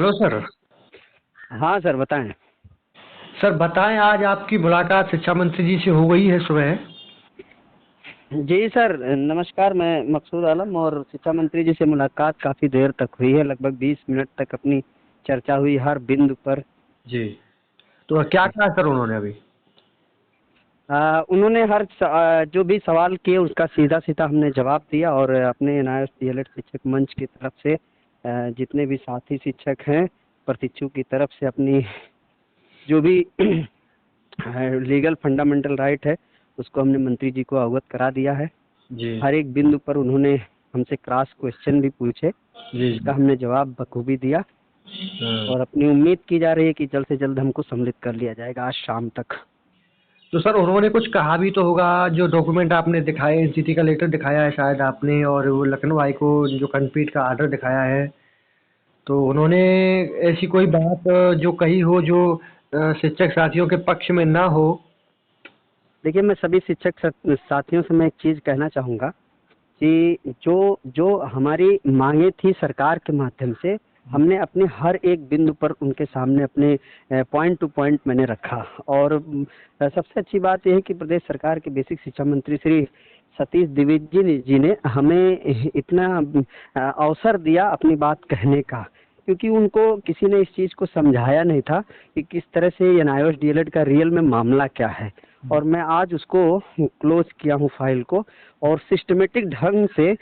Hello sir. हाँ sir बताएं। Sir बताएं, आज आपकी मुलाकात शिक्षा मंत्री जी से हो गई है सुबह। जी सर नमस्कार, मैं मकसूद आलम और शिक्षा मंत्री जी से मुलाकात काफ़ी देर तक हुई है, लगभग 20 मिनट तक अपनी चर्चा हुई हर बिंदु पर। जी। तो क्या कहा सर उन्होंने अभी? उन्होंने जो भी सवाल किए उसका सीधा सीधा हमने जवाब दिया और अपने एनआईएस डीएलएड शिक्षक मंच की तरफ से जितने भी साथी शिक्षक हैं प्रशिक्षु की तरफ से अपनी जो भी लीगल फंडामेंटल राइट है उसको हमने मंत्री जी को अवगत करा दिया है। जी हर एक बिंदु पर उन्होंने हमसे क्रॉस क्वेश्चन भी पूछे, जी जिसका जी। हमने जवाब बखूबी दिया हाँ। और अपनी उम्मीद की जा रही है कि जल्द से जल्द हमको सम्मिलित कर लिया जाएगा आज शाम तक। तो सर उन्होंने कुछ कहा भी तो होगा, जो डॉक्यूमेंट आपने दिखाए, एनसीटी का लेटर दिखाया है शायद आपने, और वो लखनऊ हाई को जो कंप्लीट का आर्डर दिखाया है, तो उन्होंने ऐसी कोई बात जो कही हो जो शिक्षक साथियों के पक्ष में ना हो? देखिए, मैं सभी शिक्षक साथियों से मैं एक चीज़ कहना चाहूँगा कि जो जो हमारी मांगे थी सरकार के माध्यम से, हमने अपने हर एक बिंदु पर उनके सामने अपने पॉइंट टू पॉइंट मैंने रखा। और सबसे अच्छी बात यह है कि प्रदेश सरकार के बेसिक शिक्षा मंत्री श्री सतीश द्विवेदी जी ने हमें इतना अवसर दिया अपनी बात कहने का, क्योंकि उनको किसी ने इस चीज़ को समझाया नहीं था कि किस तरह से एनआईओएस डीएलएड का रियल में मामला क्या है। और मैं आज उसको क्लोज किया हूँ फाइल को, और सिस्टमेटिक ढंग से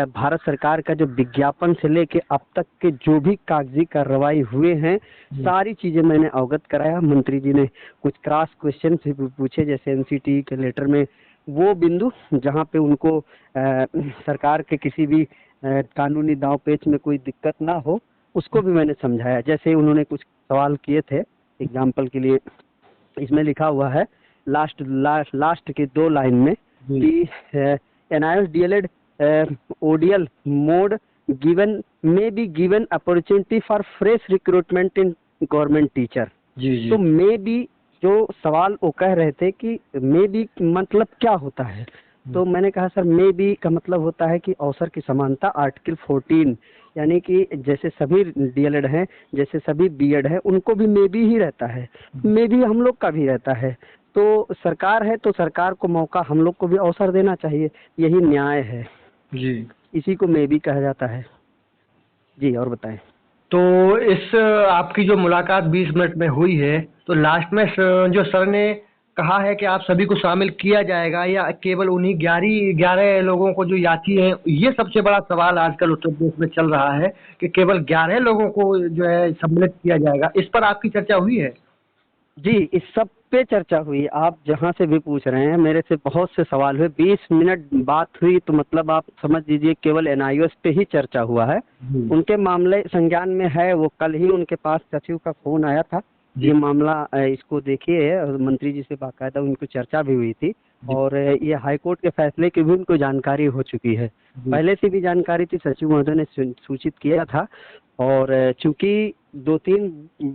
भारत सरकार का जो विज्ञापन से लेके अब तक के जो भी कागजी कार्रवाई हुए हैं सारी चीज़ें मैंने अवगत कराया। मंत्री जी ने कुछ क्रॉस क्वेश्चन भी पूछे, जैसे एनसीटी के लेटर में वो बिंदु जहाँ पे उनको सरकार के किसी भी कानूनी दांव पेच में कोई दिक्कत ना हो उसको भी मैंने समझाया। जैसे उन्होंने कुछ सवाल किए थे, एग्जाम्पल के लिए इसमें लिखा हुआ है लास्ट लास्ट लास्ट के 2 लाइन में जी कि NIS DElEd ODL mode given may be given opportunity for fresh recruitment in government teacher. जी तो जी। मे बी जो सवाल वो कह रहे थे कि मे बी मतलब क्या होता है, तो मैंने कहा सर मे बी का मतलब होता है कि अवसर की समानता आर्टिकल 14, यानी कि जैसे सभी डीएलएड हैं जैसे सभी बीएड है उनको भी मे बी ही रहता है, मे बी हम लोग का भी रहता है। तो सरकार है तो सरकार को मौका हम लोग को भी अवसर देना चाहिए, यही न्याय है, जी। इसी को मे बी कहा जाता है। जी और बताएं। तो इस आपकी जो मुलाकात 20 मिनट में हुई है, तो लास्ट में जो सर ने कहा है कि आप सभी को शामिल किया जाएगा, या केवल उन्हीं 11 लोगों को जो यात्री हैं, ये सबसे बड़ा सवाल आजकल उत्तर प्रदेश में चल रहा है कि केवल 11 लोगों को जो है सम्मिलित किया जाएगा, इस पर आपकी चर्चा हुई है? जी इस सब पे चर्चा हुई, आप जहाँ से भी पूछ रहे हैं मेरे से बहुत से सवाल हुए, 20 मिनट बात हुई तो मतलब आप समझ लीजिए केवल एनआईओएस पे ही चर्चा हुआ है। जी उनके मामले संज्ञान में है, वो कल ही उनके पास सचिव का फोन आया था, जी ये मामला इसको देखिए, और मंत्री जी से बाकायदा उनको चर्चा भी हुई थी। जी और ये हाईकोर्ट के फैसले की भी उनको जानकारी हो चुकी है, जी पहले से भी जानकारी थी, सचिव महोदय ने सूचित किया था। और चूंकि 2-3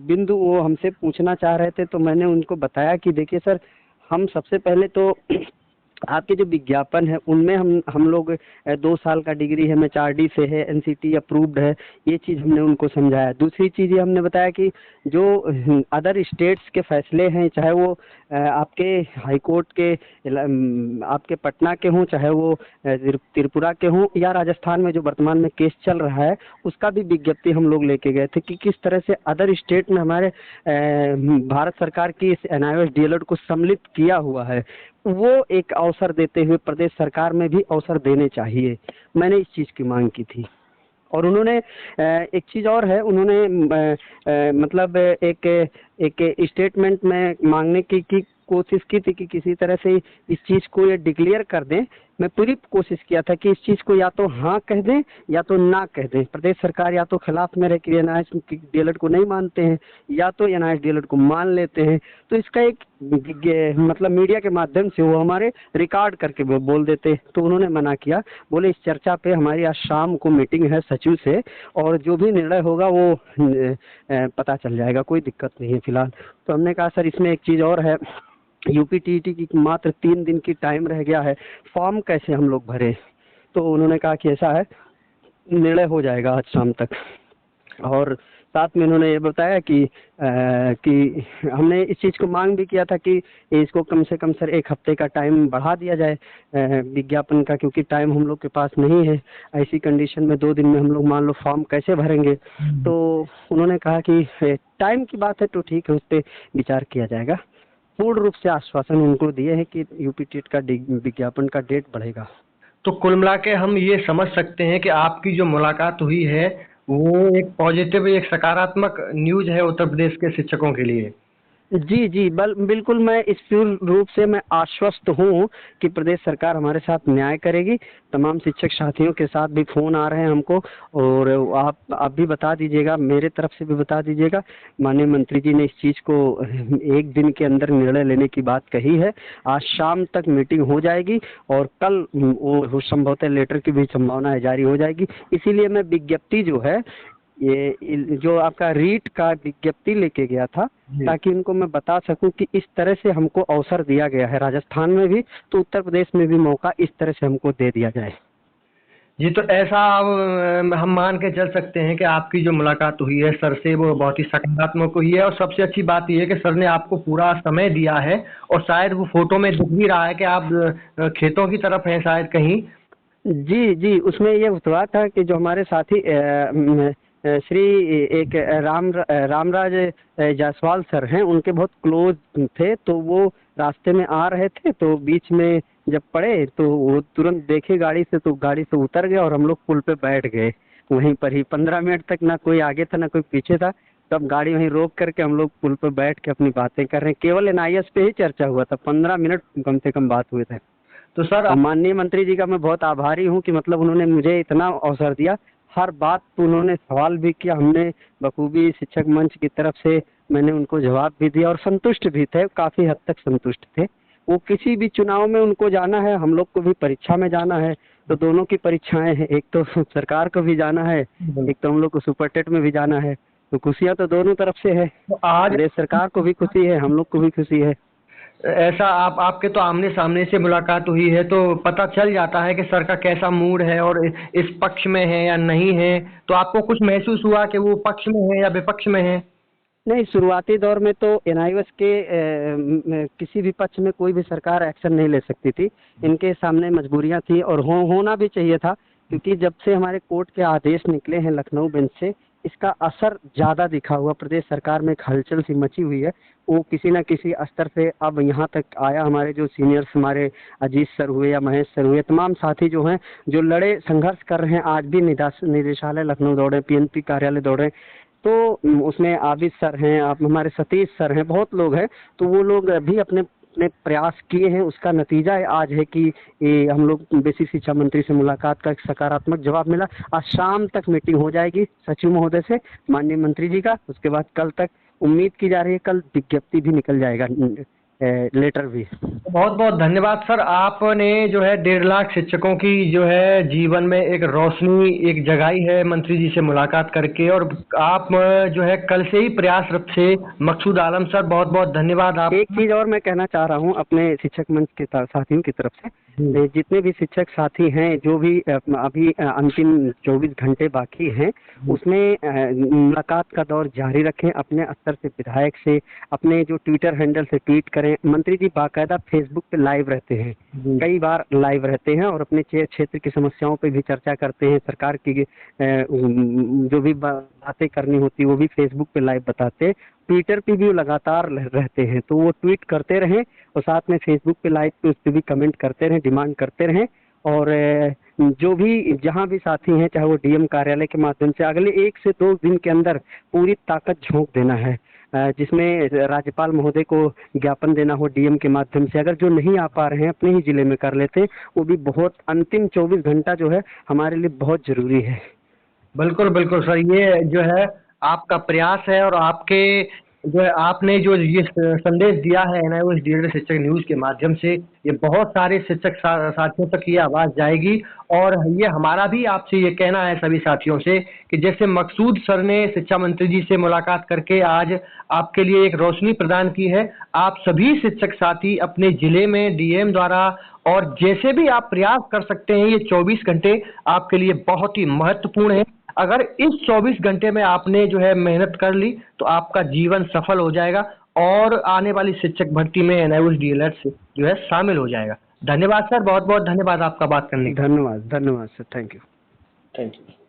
बिंदु वो हमसे पूछना चाह रहे थे तो मैंने उनको बताया कि देखिए सर, हम सबसे पहले तो आपके जो विज्ञापन है उनमें हम लोग 2 साल का डिग्री है, एमएचआरडी से है, एनसीटी अप्रूव्ड है, ये चीज़ हमने उनको समझाया। दूसरी चीज़ ये हमने बताया कि जो अदर स्टेट्स के फैसले हैं, चाहे वो आपके हाई कोर्ट के आपके पटना के हों, चाहे वो त्रिपुरा के हों, या राजस्थान में जो वर्तमान में केस चल रहा है उसका भी विज्ञप्ति हम लोग लेके गए थे कि किस तरह से अदर स्टेट में हमारे भारत सरकार की इस एनआईओएस डीएलएड को सम्मिलित किया हुआ है, वो एक अवसर देते हुए प्रदेश सरकार में भी अवसर देने चाहिए, मैंने इस चीज़ की मांग की थी। और उन्होंने एक चीज़ और है, उन्होंने मतलब एक एक स्टेटमेंट में मांगने की कोशिश की थी कि किसी तरह से इस चीज़ को ये डिक्लेयर कर दें। मैं पूरी कोशिश किया था कि इस चीज़ को या तो हाँ कह दें या तो ना कह दें। प्रदेश सरकार या तो खिलाफ में रह के एनआईएस डीएलएड को नहीं मानते हैं, या तो एनआईएस डीएलएड को मान लेते हैं, तो इसका एक मतलब मीडिया के माध्यम से वो हमारे रिकॉर्ड करके बोल देते। तो उन्होंने मना किया, बोले इस चर्चा पे हमारी आज शाम को मीटिंग है सचिव से, और जो भी निर्णय होगा वो पता चल जाएगा, कोई दिक्कत नहीं है फिलहाल। तो हमने कहा सर इसमें एक चीज़ और है, यूपीटीईटी की मात्र 3 दिन की टाइम रह गया है, फॉर्म कैसे हम लोग भरें? तो उन्होंने कहा कि ऐसा है, निर्णय हो जाएगा आज शाम तक। और साथ में उन्होंने ये बताया कि हमने इस चीज़ को मांग भी किया था कि इसको कम से कम सर 1 हफ्ते का टाइम बढ़ा दिया जाए विज्ञापन का, क्योंकि टाइम हम लोग के पास नहीं है। ऐसी कंडीशन में 2 दिन में हम लोग मान लो फॉर्म कैसे भरेंगे। तो उन्होंने कहा कि टाइम की बात है तो ठीक है, उस पर विचार किया जाएगा। पूर्ण रूप से आश्वासन उनको दिए हैं कि यूपी टेट का विज्ञापन का डेट बढ़ेगा। तो कुल मिला के हम ये समझ सकते हैं कि आपकी जो मुलाकात हुई है वो एक पॉजिटिव, एक सकारात्मक न्यूज़ है उत्तर प्रदेश के शिक्षकों के लिए। जी जी, बिल्कुल मैं इस पूर्ण रूप से मैं आश्वस्त हूँ कि प्रदेश सरकार हमारे साथ न्याय करेगी। तमाम शिक्षक साथियों के साथ भी फ़ोन आ रहे हैं हमको, और आप भी बता दीजिएगा, मेरे तरफ से भी बता दीजिएगा। माननीय मंत्री जी ने इस चीज़ को 1 दिन के अंदर निर्णय लेने की बात कही है। आज शाम तक मीटिंग हो जाएगी और कल वो संभवतः लेटर की भी संभावना है जारी हो जाएगी। इसीलिए मैं विज्ञप्ति जो है, ये जो आपका रीट का विज्ञप्ति लेके गया था, ताकि उनको मैं बता सकूं कि इस तरह से हमको अवसर दिया गया है राजस्थान में भी, तो उत्तर प्रदेश में भी मौका इस तरह से हमको दे दिया जाए। जी, तो ऐसा अब हम मान के चल सकते हैं कि आपकी जो मुलाकात हुई है सर से वो बहुत ही सकारात्मक हुई है, और सबसे अच्छी बात ये है कि सर ने आपको पूरा समय दिया है, और शायद वो फोटो में दिख भी रहा है कि आप खेतों की तरफ हैं शायद कहीं। जी जी, उसमें ये हुआ था कि जो हमारे साथी श्री एक रामराज जायसवाल सर हैं, उनके बहुत क्लोज थे, तो वो रास्ते में आ रहे थे, तो बीच में जब पड़े तो वो तुरंत देखे गाड़ी से, तो गाड़ी से उतर गए और हम लोग पुल पे बैठ गए वहीं पर ही। 15 मिनट तक ना कोई आगे था ना कोई पीछे था, तब गाड़ी वहीं रोक करके हम लोग पुल पे बैठ के अपनी बातें कर रहे हैं। केवल एनआईएस पे ही चर्चा हुआ था, 15 मिनट कम से कम बात हुए थे। तो सर और माननीय मंत्री जी का मैं बहुत आभारी हूँ कि मतलब उन्होंने मुझे इतना अवसर दिया। हर बात पे उन्होंने सवाल भी किया, हमने बखूबी शिक्षक मंच की तरफ से मैंने उनको जवाब भी दिया और संतुष्ट भी थे, काफ़ी हद तक संतुष्ट थे। वो किसी भी चुनाव में उनको जाना है, हम लोग को भी परीक्षा में जाना है, तो दोनों की परीक्षाएं हैं, एक तो सरकार को भी जाना है, एक तो हम लोग को सुपर टेट में भी जाना है, तो खुशियाँ तो दोनों तरफ से है। तो आज प्रदेश सरकार को भी खुशी है, हम लोग को भी खुशी है। ऐसा आपके तो आमने सामने से मुलाकात हुई है तो पता चल जाता है कि सर का कैसा मूड है और इस पक्ष में है या नहीं है। तो आपको कुछ महसूस हुआ कि वो पक्ष में है या विपक्ष में है? नहीं, शुरुआती दौर में तो एनआईओएस के किसी भी पक्ष में कोई भी सरकार एक्शन नहीं ले सकती थी। इनके सामने मजबूरियां थी और होना भी चाहिए था, क्योंकि जब से हमारे कोर्ट के आदेश निकले हैं लखनऊ बेंच से, इसका असर ज़्यादा दिखा हुआ। प्रदेश सरकार में एक हलचल सी मची हुई है, वो किसी न किसी स्तर से अब यहाँ तक आया। हमारे जो सीनियर्स, हमारे अजीत सर हुए या महेश सर हुए, तमाम साथी जो हैं, जो लड़े संघर्ष कर रहे हैं, आज भी निदेशालय लखनऊ दौड़े, पीएनपी कार्यालय दौड़े, तो उसमें आबिद सर हैं, आप हमारे सतीश सर हैं, बहुत लोग हैं, तो वो लोग भी अपने अपने प्रयास किए हैं। उसका नतीजा आज है कि हम लोग बेसिक शिक्षा मंत्री से मुलाकात का एक सकारात्मक जवाब मिला। आज शाम तक मीटिंग हो जाएगी सचिव महोदय से, माननीय मंत्री जी का। उसके बाद कल तक उम्मीद की जा रही है कल विज्ञप्ति भी निकल जाएगा, लेटर भी। बहुत बहुत धन्यवाद सर, आपने जो है 1.5 लाख शिक्षकों की जो है जीवन में एक रोशनी एक जगाई है मंत्री जी से मुलाकात करके, और आप जो है कल से ही प्रयासरत थे। मकसूद आलम सर, बहुत बहुत धन्यवाद। आप एक चीज और मैं कहना चाह रहा हूँ अपने शिक्षक मंच के साथियों की तरफ से, जितने भी शिक्षक साथी हैं, जो भी अभी अंतिम 24 घंटे बाकी हैं, उसमें मुलाकात का दौर जारी रखें। अपने स्तर से विधायक से, अपने जो ट्विटर हैंडल से ट्वीट करें। मंत्री जी बाकायदा फेसबुक पे लाइव रहते हैं, कई बार लाइव रहते हैं, और अपने क्षेत्र की समस्याओं पे भी चर्चा करते हैं। सरकार की जो भी बातें करनी होती वो भी फेसबुक पे लाइव बताते हैं। ट्विटर पे भी वो लगातार रहते हैं, तो वो ट्वीट करते रहें और साथ में फेसबुक पे लाइव पे उस पर भी कमेंट करते रहें, डिमांड करते रहें। और जो भी जहाँ भी साथी हैं, चाहे वो डीएम कार्यालय के माध्यम से, अगले 1 से 2 दिन के अंदर पूरी ताकत झोंक देना है, जिसमें राज्यपाल महोदय को ज्ञापन देना हो डीएम के माध्यम से। अगर जो नहीं आ पा रहे हैं अपने ही जिले में कर लेते हैं, वो भी बहुत। अंतिम 24 घंटा जो है हमारे लिए बहुत जरूरी है। बिल्कुल बिल्कुल सर, ये जो है आपका प्रयास है, और आपके जो है आपने जो ये संदेश दिया है एनआईओएस डीएलएड शिक्षक न्यूज़ के माध्यम से, ये बहुत सारे शिक्षक साथियों तक ये आवाज़ जाएगी। और ये हमारा भी आपसे ये कहना है सभी साथियों से कि जैसे मकसूद सर ने शिक्षा मंत्री जी से मुलाकात करके आज आपके लिए एक रोशनी प्रदान की है, आप सभी शिक्षक साथी अपने ज़िले में डीएम द्वारा और जैसे भी आप प्रयास कर सकते हैं, ये 24 घंटे आपके लिए बहुत ही महत्वपूर्ण है। अगर इस 24 घंटे में आपने जो है मेहनत कर ली तो आपका जीवन सफल हो जाएगा और आने वाली शिक्षक भर्ती में एनआईओएस डीएलएड से जो है शामिल हो जाएगा। धन्यवाद सर, बहुत बहुत धन्यवाद आपका बात करने का। धन्यवाद, धन्यवाद sir, thank you. Thank you.